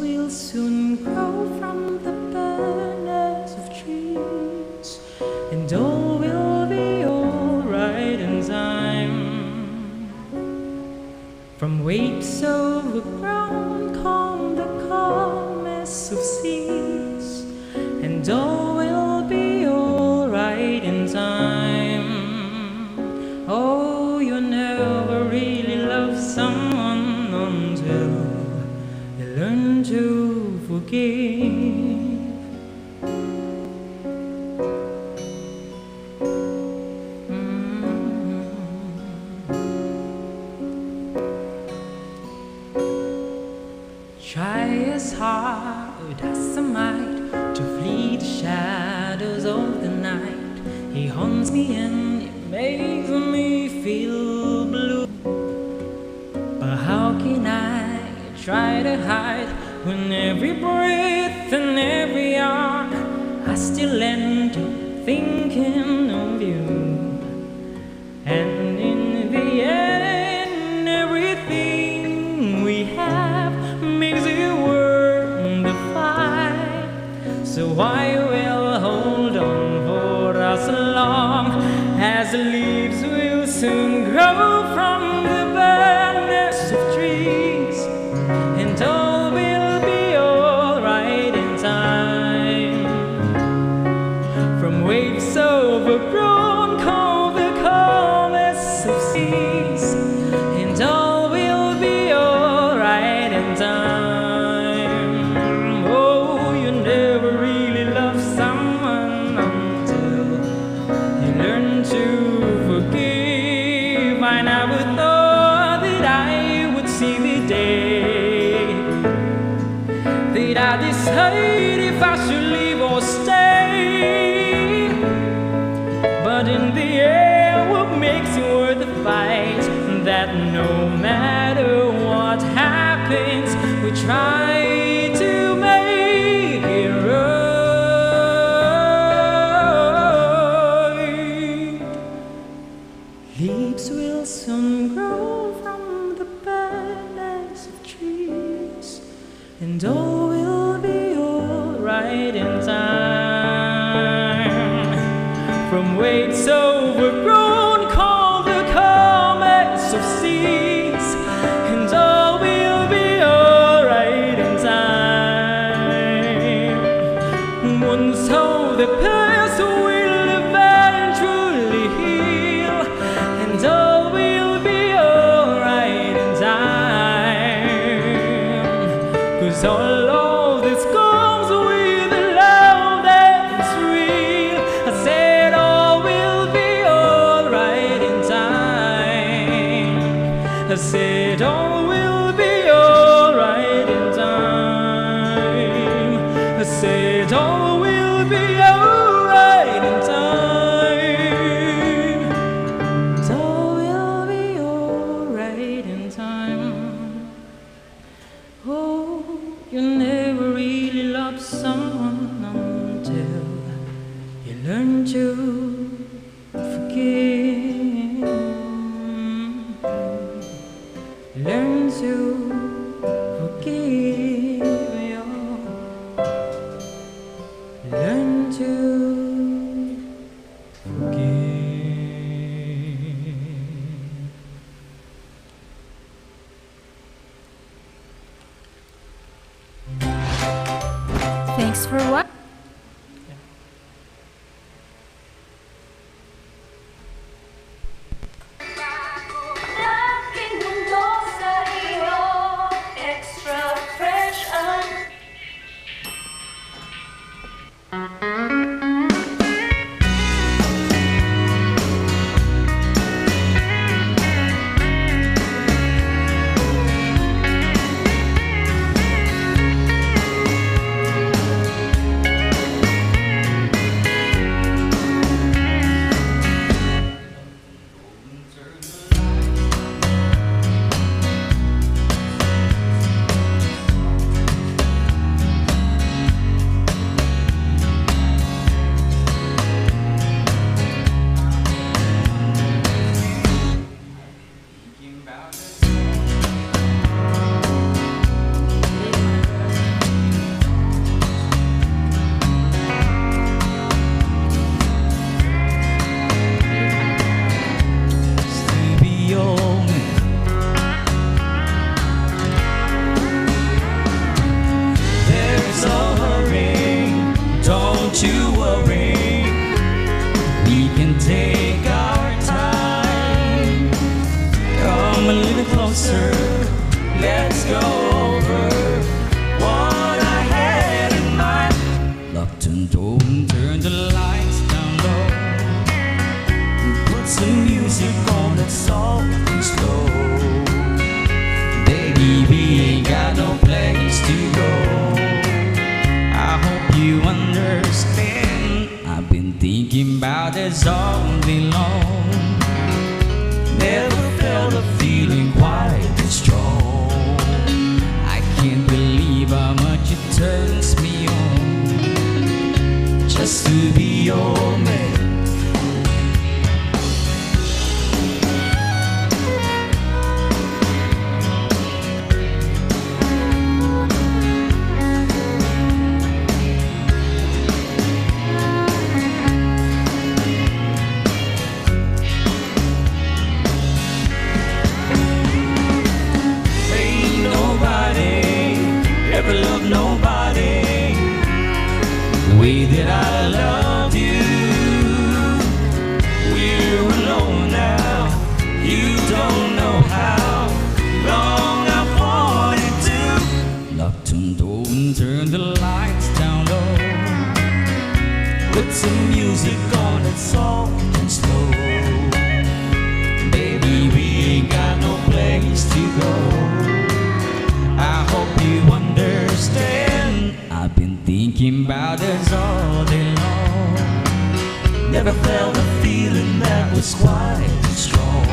will soon grow from the burners of trees, and all will be alright in time. From waves overgrown come the calmest of seas, and all will be alright in time. Oh, you never really love someone until you learn to forgive. Try as hard as I might to flee the shadows of the night. He haunts me and it makes me feel blue. But how can I try to hide when every breath and every hour I still end up thinking of you? And in the end, everything we have makes it worth the fight. So I will hold on for as long as the leaves will soon grow from the burners of trees, and all will be alright in time. From waves overgrown call the calmest of seas, and all will be alright in time. Oh, you never really love someone until you learn to forgive. I never thought that I would see the day that I decide if I should leave or stay. But in the end, what makes it worth the fight? That no matter what happens, we try to make it right. Leaves will soon grow from the burners of trees, and all will be alright in time. From waves overgrown call the calmest of seas, and all will be alright in time. Once all the past will eventually heal, and all will be alright in time. 'Cause all of this comes with a love that's real. I said all will be alright in time. I said all will be alright in time. I said all will be alright in time. All will be alright in time. Oh, you never really love someone until you learn to forgive. Learn to forgive. Learn to forgive. Thanks for what? Aking mundo sa iyo, extra fresh ang to worry. We can take our time. Come a little closer. Let's go over what I had in mind. Locked and open, turn the lights down low. Put some music on that's soft and slow. Baby, we ain't got no place to go. I hope you understand. I've been thinking about this all day long. Never felt a feeling quite this strong. I can't believe how much it turns me on just to be your man. Never loved nobody the way that I loved you. We're alone now. You don't know how long I've wanted to. Locked and open, turn the lights down low. Put some music on that's soft and slow. Baby, we ain't got no place to go. I hope you understand. I've been thinking about this all day long. Never felt a feeling that was quite strong.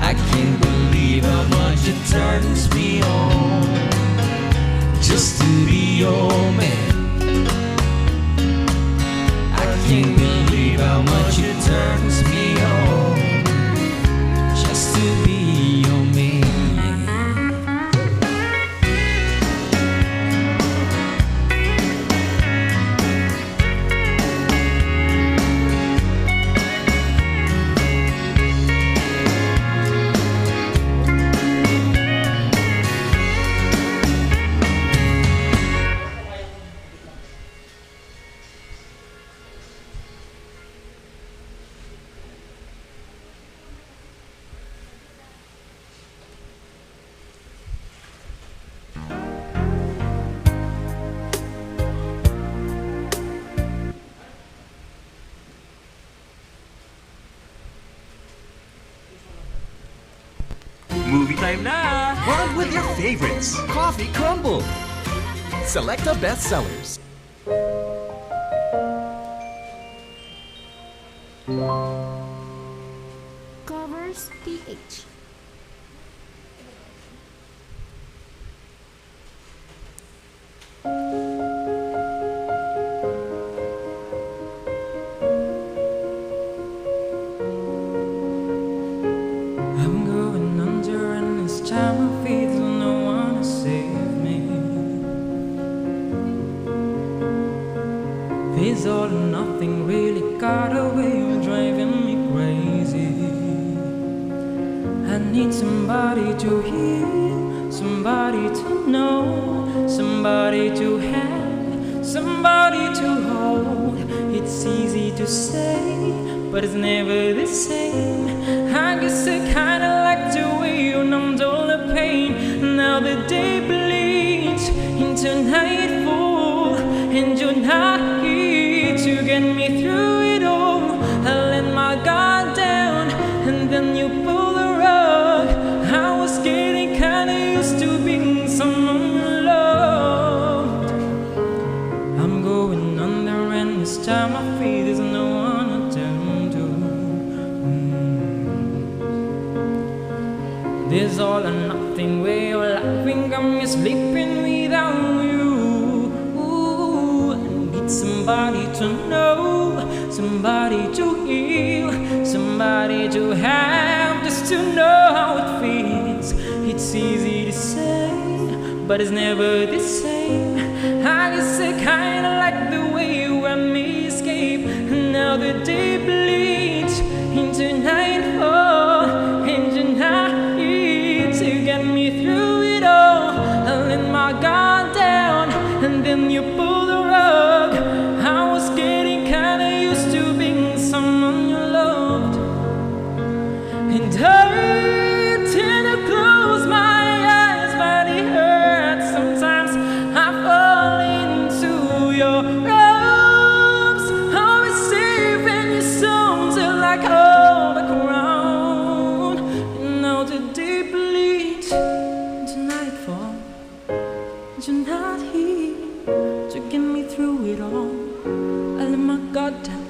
I can't believe how much it turns me on just to be your man. I can't believe how much it turns me on just to be your man. Movie time na! Bond with your favorites. Coffee Crumble. Selecta bestsellers. Covers PH. I'm going under, and this time I feel there's no one to save me. This all or nothing really got away, you're driving me crazy. I need somebody to hear, somebody to know, somebody to have, somebody to hold. It's easy to say, but it's never the same. I guess I kinda like the way you numbed all the pain. Now the day bleeds into nightfall, and you're not here to get me through it all. I let my guard down, and then you pull the rug. I was getting kinda used to being someone you loved. I'm going under, and this time I feel there's no one to turn to. This all or nothing way of laughing got me sleeping without you. Ooh, I need somebody to know, somebody to heal, somebody to have, just to know how it feels. It's easy to say, but it's never the same. I guess I kinda like the way you let me escape. And now the day bleeds into nightfall, and you're not here to get me through it all. I let my guard down, and then you pull the rug. you're not here to get me through it all. I let my guard down,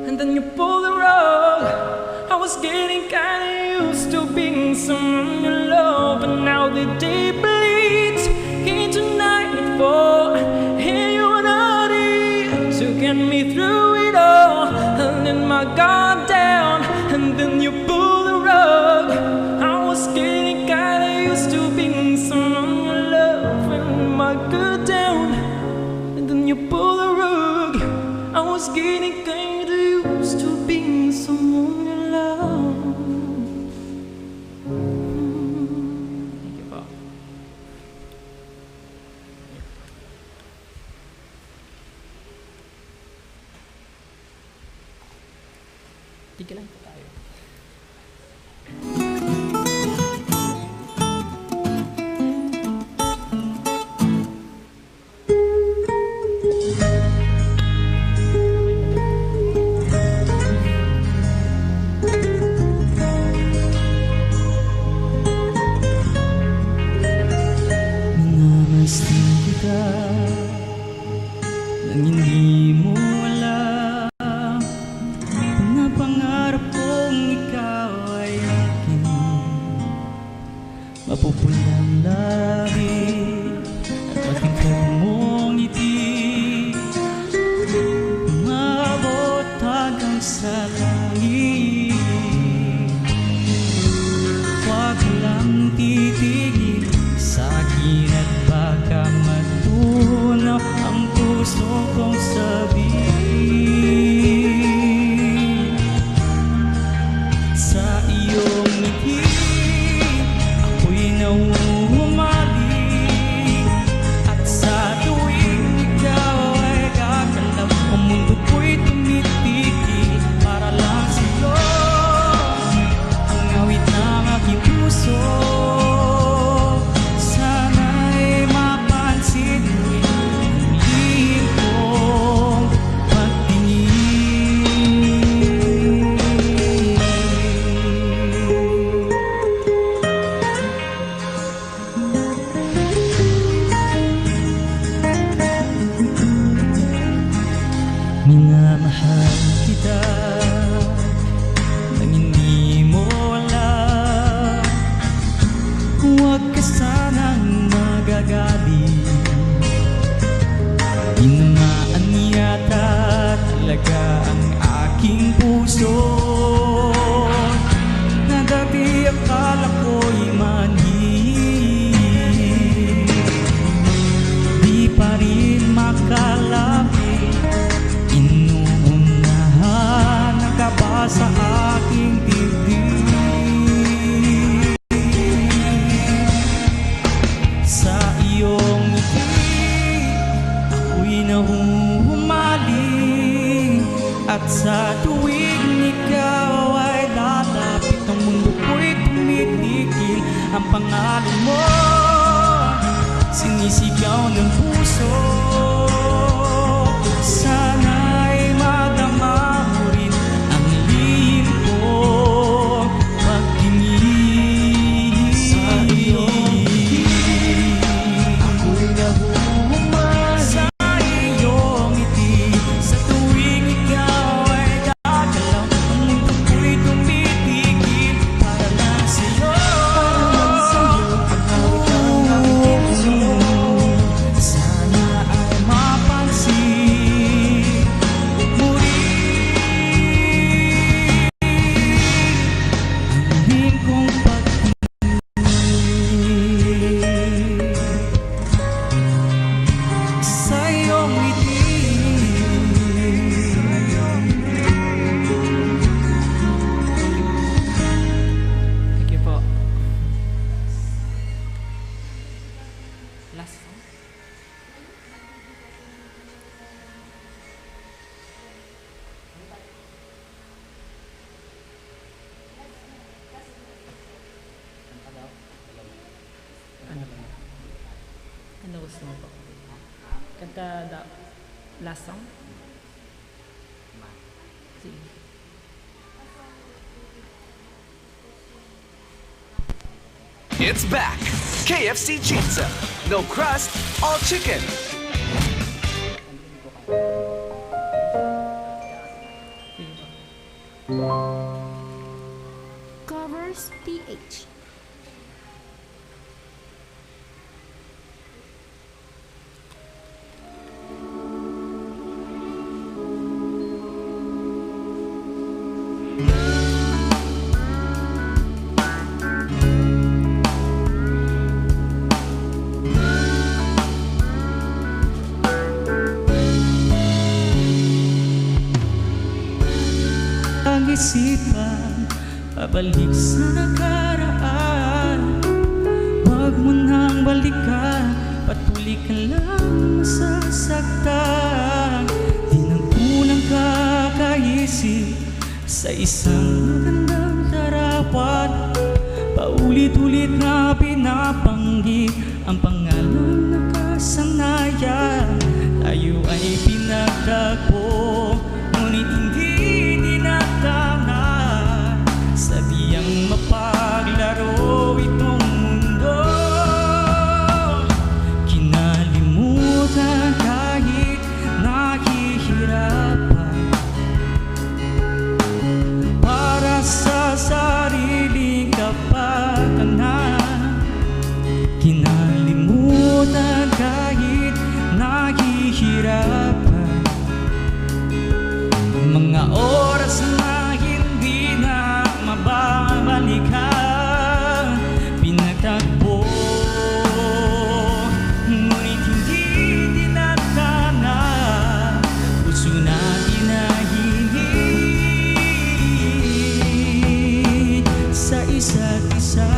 and then you pull the rug. I was getting kinda used to being someone you love, but now the day bleeds into nightfall, and you're not here to get me through it all. I let my guard down, and then you pull the rug. I was getting kinda used to being someone you love, and my guard down, and then you pull the rug. I was getting kinda used to being someone you love. Thank you po. Tigil lang po tayo. Minamastang kita nang hindi mo alam. Pinapangarap kong ikaw ay akin. Mapupulang labi at matingkad mong ngiti, umabot hanggang sa langit. Huwag lang titigil sa akin at baka matunaw ang puso kong sabihin. Sa iyong ngiti ako'y nauhumaling, at sa tuwing ikaw ay gagalaw, ang mundo ko'y tumitigil para lang sa'yo. Ang awit ng aking puso, sana'y mapansin mo ang lihim kong pagtingin. Minamahal kita nang hindi mo alam. Huwag ka sanang magagaling, tinamaan yata talaga ang aking puso, na dati akala ko'y manhid. Di pa rin makalapit, inuunahan ang kaba sa aking dibdib. Sa iyong ngiti ako'y nahuhumaling, at sa tuwing ikaw ay lalapit, ang mundo ko'y tumitigil. Ang pangalan mo sinisigaw ng puso, sana'y madama mo rin ang lihim kong pagtingin. Sa iyong ngiti ako'y nahuhumaling, sa iyong ngiti sa tuwing ikaw ay gagalaw, ang mundo ko'y tumitigil para lang sa'yo. Sana ay mapansin mo rin ang lihim kong pagtingin sa iyong ngiti. Thank you po. Last song. Ano gusto mo po? Kanta last song? Sige. It's back. KFC Pizza. No crust, all chicken. Covers PH. Ang isipan, pabalik sa nakaraan. Huwag mo nang balikan, patuloy ka lang masasaktan. Di nang kulang kakaisip sa isang magandang larawan. Paulit-ulit na pinapanggip ang pangalan na kasanayan. Tayo ay pinagtagpo, ngunit hindi dinatana. Sabihang mapaglaro itong mundo, kinalimutan kahit nahihirapan. Para sa sariling kapakanan, kinalimutan kahit nahihirapan. Mga oras na hindi na mababalikan, pinagtagpo, ngunit hindi dinatana. Puso natin ay hingin sa isa't isa.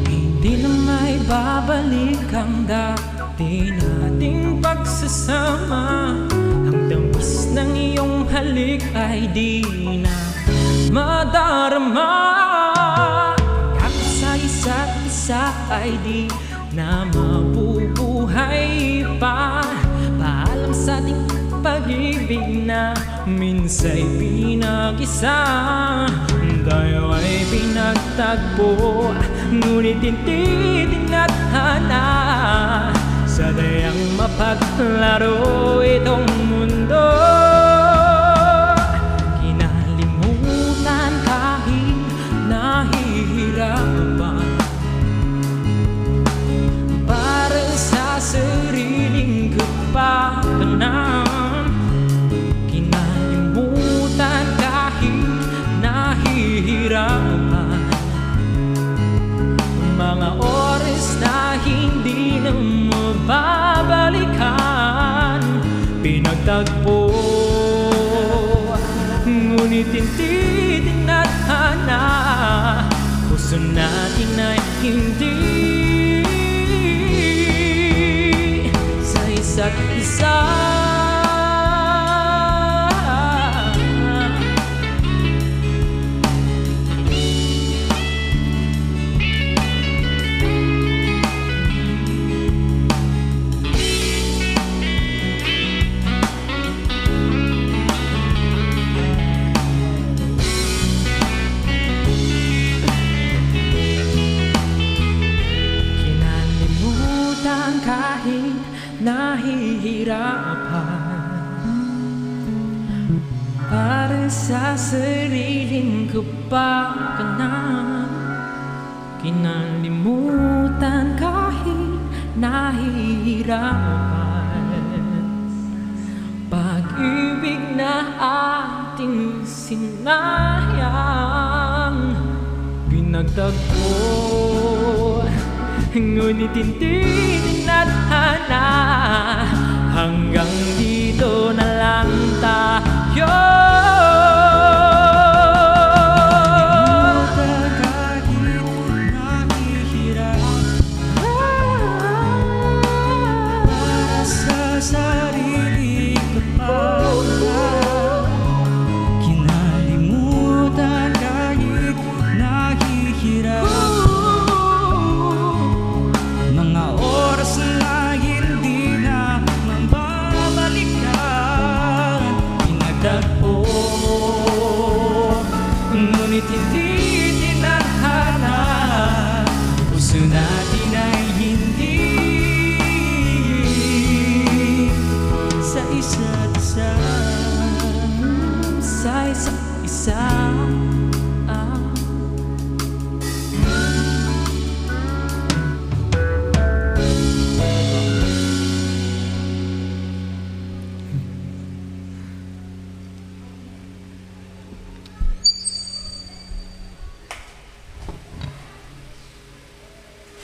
Hindi na may babalik ang dati nating pagsasama. Ang tamis ng iyong halik ay di na madarama. Pagkat sa isa't isa ay di na mabubuhay pa. Paalam sa ating pag-ibig na minsa'y pinag-isa. Tayo ay pinagtagpo, ngunit hindi dinatana. Sa dayang mapaglaro itong mundo, kinalimutan kahit nahihirapan. Para sa sariling kapakanan, kinalimutan kahit nahihirapan. Mga oras na hindi na mababalikan, pinagtagpo, ngunit hindi dinatana. Puso natin ay hindi sa isa't isa. Kahit nahihirapan, para sa sariling kapakanan, kinalimutan kahit nahihirapan. Pag-ibig na ating sinayang, pinagtagpo, ngunit hindi dinatana. Hanggang dito na lang tayo. Para sa sariling kapakanan, kinalimutan kahit nahihirapan. Mga oras na hindi na Ngunit hindi tinahana, puso natin ay hindi sa isa't isa, sa isa't isa.